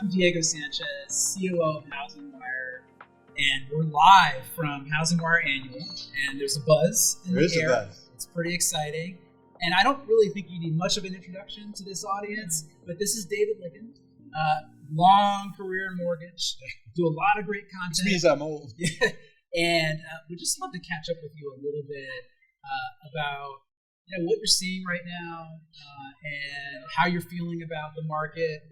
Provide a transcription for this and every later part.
I'm Diego Sanchez, COO of HousingWire, and we're live from HousingWire Annual, and there's a buzz in the air. A buzz. It's pretty exciting, and I don't really think you need much of an introduction to this audience, but this is David Lykken, long career in mortgage, do a lot of great content. Which means I'm old. And we'd just love to catch up with you a little bit about what you're seeing right now and how you're feeling about the market.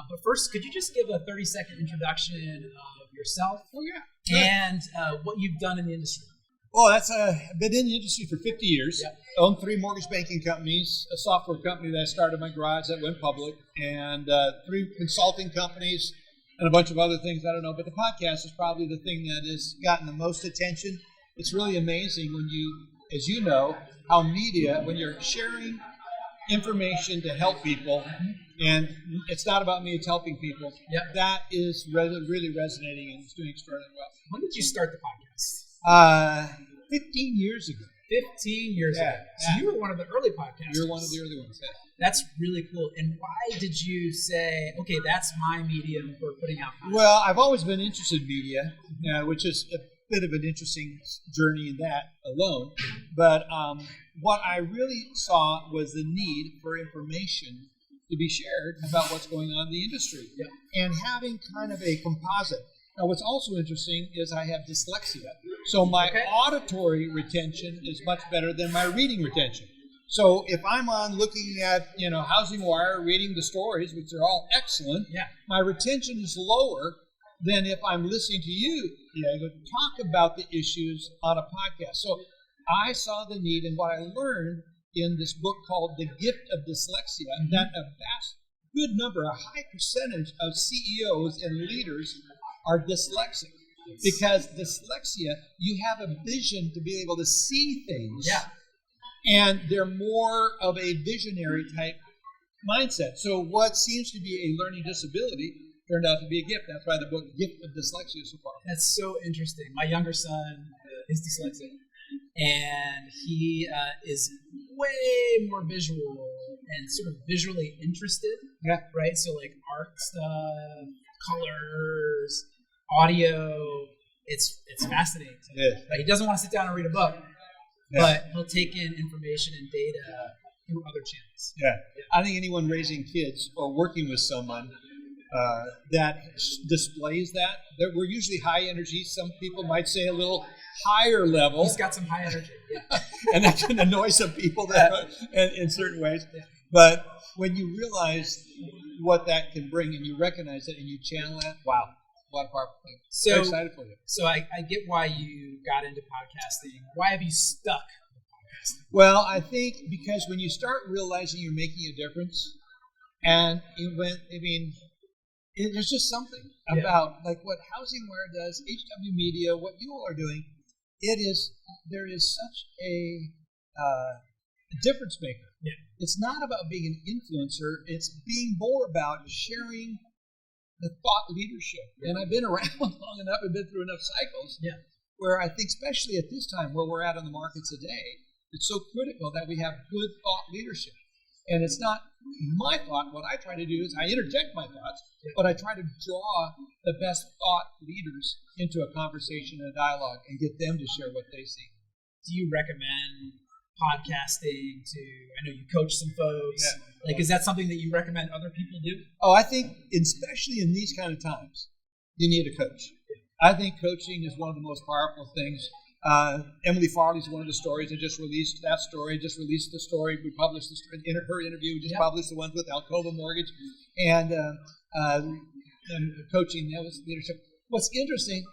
But first, could you just give a 30-second introduction of yourself and what you've done in the industry? Oh, I've been in the industry for 50 years. Yep. Owned 3 mortgage banking companies, a software company that I started in my garage that went public, and 3 consulting companies, and a bunch of other things I don't know. But the podcast is probably the thing that has gotten the most attention. It's really amazing when you, as you know, how media, when you're sharing information to help people, and it's not about me, it's helping people, that is really resonating and it's doing extraordinarily well. When did you start the podcast? 15 years ago. 15 years ago. So you were one of the early podcasters. You're one of the early ones, yeah. That's really cool. And why did you say, okay, that's my medium for putting out podcasts? Well, I've always been interested in media, which is a bit of an interesting journey in that alone. But what I really saw was the need for information to be shared about what's going on in the industry. And having kind of a composite. Now, what's also interesting is I have dyslexia. So my auditory retention is much better than my reading retention. So if I'm on looking at, HousingWire, reading the stories, which are all excellent, my retention is lower than if I'm listening to you, Diego, talk about the issues on a podcast. So I saw the need, and what I learned in this book called The Gift of Dyslexia, that a good number, a high percentage of CEOs and leaders are dyslexic. Because dyslexia, you have a vision to be able to see things. And they're more of a visionary type mindset. So what seems to be a learning disability turned out to be a gift. That's why the book Gift of Dyslexia is so powerful. That's so interesting. My younger son is dyslexic, and he is way more visual and sort of visually interested. Right? So like art stuff, colors, audio. It's fascinating to me. But he doesn't want to sit down and read a book, but he'll take in information and data through other channels. I think anyone raising kids or working with someone that displays that we're usually high energy. Some people might say a little higher level. He's got some high energy, and that can annoy some people in certain ways. But when you realize what that can bring and you recognize it and you channel that, wow. What a powerful thing. So excited for you. So I get why you got into podcasting. Why have you stuck with podcasting? Well, I think because when you start realizing you're making a difference, and there's just something about like what HousingWire does, HW Media, what you all are doing. There is such a difference maker. It's not about being an influencer. It's being more about sharing the thought leadership. And I've been around long enough, I've been through enough cycles where I think, especially at this time where we're at in the market today, it's so critical that we have good thought leadership. And it's not my thought. What I try to do is I interject my thoughts, but I try to draw the best thought leaders into a conversation and a dialogue and get them to share what they see. Do you recommend podcasting to, I know you coach some folks, is that something that you recommend other people do? Oh, I think especially in these kind of times, you need a coach. I think coaching is one of the most powerful things. Emily Farley's one of the stories. I just released that story, just released the story. We published the story in her interview. We just published the ones with Alcova Mortgage and coaching, that was leadership. What's interesting,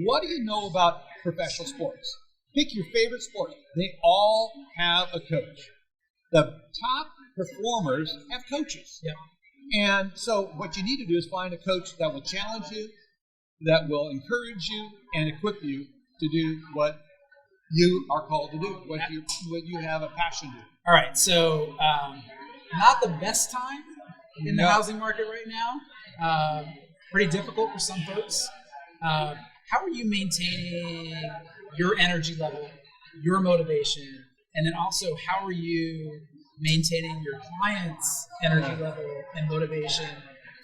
what do you know about professional sports? Pick your favorite sport. They all have a coach. The top performers have coaches. And so what you need to do is find a coach that will challenge you, that will encourage you, and equip you to do what you are called to do, what you have a passion to do. All right, so not the best time in the housing market right now. Pretty difficult for some folks. How are you maintaining your energy level, your motivation, and then also how are you maintaining your clients' energy level and motivation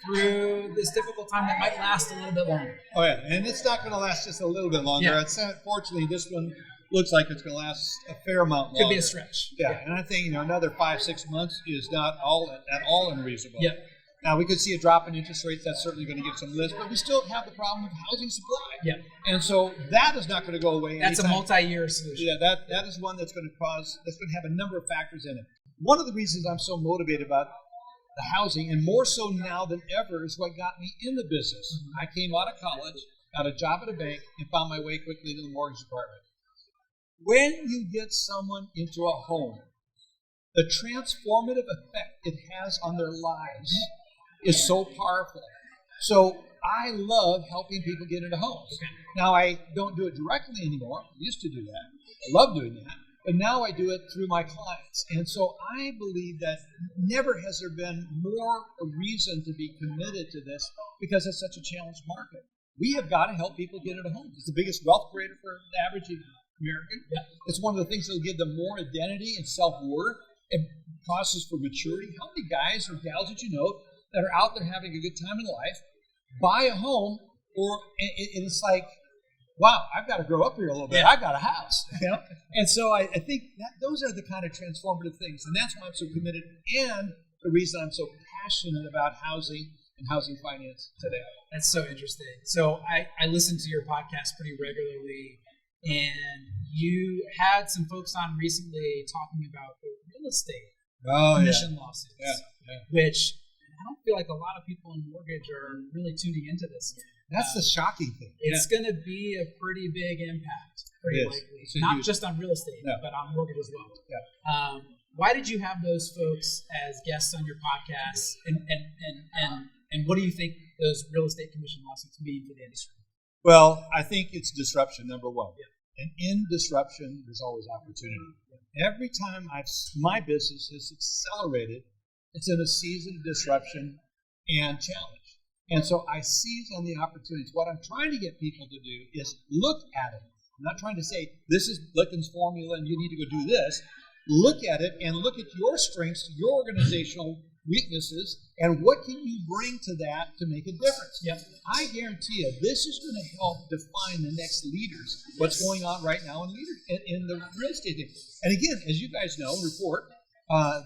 through this difficult time that might last a little bit longer. Oh, yeah. And it's not going to last just a little bit longer. Yeah. Fortunately, this one looks like it's going to last a fair amount longer. Could be a stretch. Yeah. And I think, another 5-6 months is not at all unreasonable. Yeah. Now, we could see a drop in interest rates. That's certainly going to give some lift, but we still have the problem of housing supply. Yeah. And so that is not going to go away. That's anytime. a multi-year solution. Yeah, that is one that's going to have a number of factors in it. One of the reasons I'm so motivated about the housing, and more so now than ever, is what got me in the business. I came out of college, got a job at a bank, and found my way quickly to the mortgage department. When you get someone into a home, the transformative effect it has on their lives is so powerful. So I love helping people get into homes. Now, I don't do it directly anymore. I used to do that. I love doing that. But now I do it through my clients. And so I believe that never has there been more reason to be committed to this because it's such a challenged market. We have got to help people get into homes. It's the biggest wealth creator for the average American. Yeah. It's one of the things that will give them more identity and self-worth and process for maturity. How many guys or gals that you know that are out there having a good time in life buy a home, and it's like, wow, I've got to grow up here a little bit. I've got a house. And so I think that those are the kind of transformative things. And that's why I'm so committed, and the reason I'm so passionate about housing and housing finance today. That's so interesting. So I listen to your podcast pretty regularly, and you had some folks on recently talking about the real estate commission lawsuits, which I don't feel like a lot of people in mortgage are really tuning into this yet. That's the shocking thing. It's going to be a pretty big impact, pretty likely. Not just on real estate, but on mortgage as well. Yeah. Why did you have those folks as guests on your podcast? And what do you think those real estate commission lawsuits mean for the industry? Well, I think it's disruption, number one. Yeah. And in disruption, there's always opportunity. Yeah. Every time my business has accelerated, it's in a season of disruption and challenge. And so I seize on the opportunities. What I'm trying to get people to do is look at it. I'm not trying to say, this is Lykken's formula and you need to go do this. Look at it and look at your strengths, your organizational weaknesses, and what can you bring to that to make a difference. Yep. I guarantee you, this is going to help define the next leaders, what's going on right now in the real estate thing. And again, as you guys know,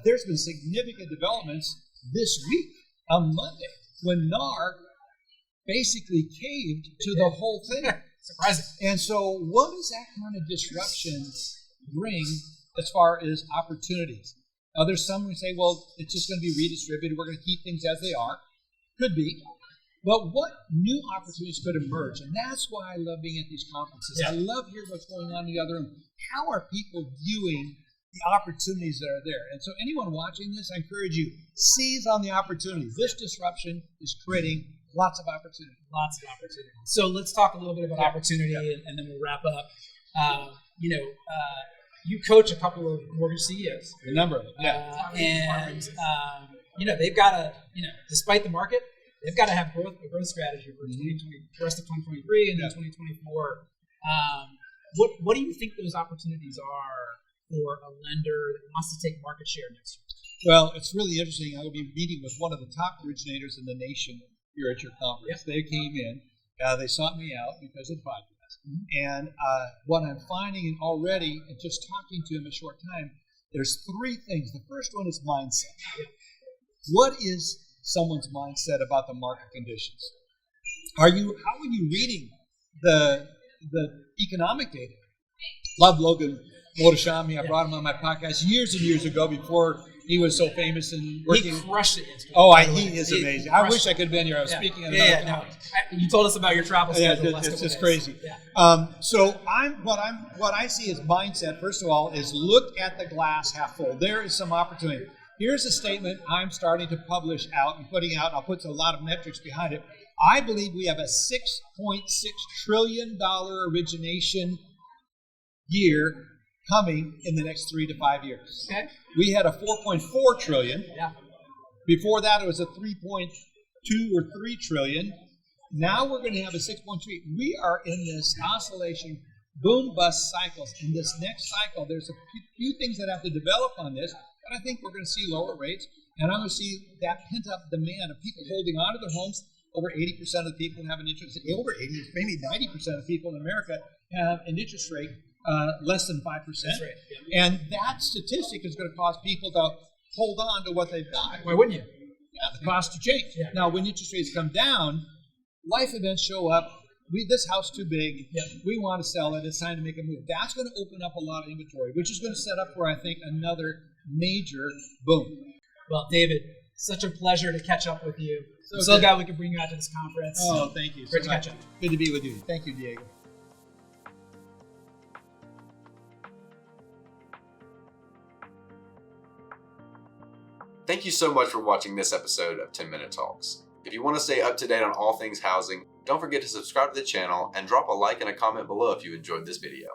there's been significant developments this week on Monday, when NAR basically caved to the whole thing. Surprising. And so what does that kind of disruption bring as far as opportunities? Now, there's some who say, well, it's just going to be redistributed. We're going to keep things as they are. Could be. But what new opportunities could emerge? And that's why I love being at these conferences. Yeah. I love hearing what's going on in the other room. How are people viewing the opportunities that are there? And so anyone watching this, I encourage you, seize on the opportunities. This disruption is creating lots of opportunity. Lots of opportunity. So let's talk a little bit about opportunity, and then we'll wrap up. You coach a couple of mortgage CEOs. A number of them. They've got to, despite the market, they've got to have a growth strategy for 2020, the rest of 2023 and then 2024. What do you think those opportunities are for a lender that wants to take market share next year? Well, it's really interesting. I will be meeting with one of the top originators in the nation here at your conference. Yep. They came in. They sought me out because of the podcast. Mm-hmm. And what I'm finding already, and just talking to him a short time, there's three things. The first one is mindset. Yep. What is someone's mindset about the market conditions? How are you reading the economic data? Love Logan Motoshami. I brought him on my podcast years and years ago before he was so famous and working. He crushed it yesterday. He is amazing. I wish I could have been here. I was speaking at another conference. You told us about your travel schedule. It's just crazy. Yeah. So what I see as mindset, first of all, is look at the glass half full. There is some opportunity. Here's a statement I'm starting to publish out and putting out. I'll put a lot of metrics behind it. I believe we have a $6.6 trillion origination year coming in the next 3 to 5 years. Okay. We had a 4.4 trillion. Yeah. Before that, it was a 3.2 or 3 trillion. Now we're going to have a 6.3. We are in this oscillation, boom bust cycles. In this next cycle, there's a few things that have to develop on this, but I think we're going to see lower rates. And I'm going to see that pent-up demand of people holding on to their homes. Over 80% of the people have an interest rate. Over 80, maybe 90% of people in America have an interest rate less than 5%. That's right. And that statistic is going to cause people to hold on to what they've got. Why wouldn't you? Yeah, the cost to change. Yeah. Now, when interest rates come down, life events show up. This house too big. Yeah. We want to sell it. It's time to make a move. That's going to open up a lot of inventory, which is going to set up for, I think, another major boom. Well, David, such a pleasure to catch up with you. So I'm so glad we could bring you out to this conference. Oh, thank you. Great to catch up. Good to be with you. Thank you, Diego. Thank you so much for watching this episode of 10 Minute Talks. If you want to stay up to date on all things housing, don't forget to subscribe to the channel and drop a like and a comment below if you enjoyed this video.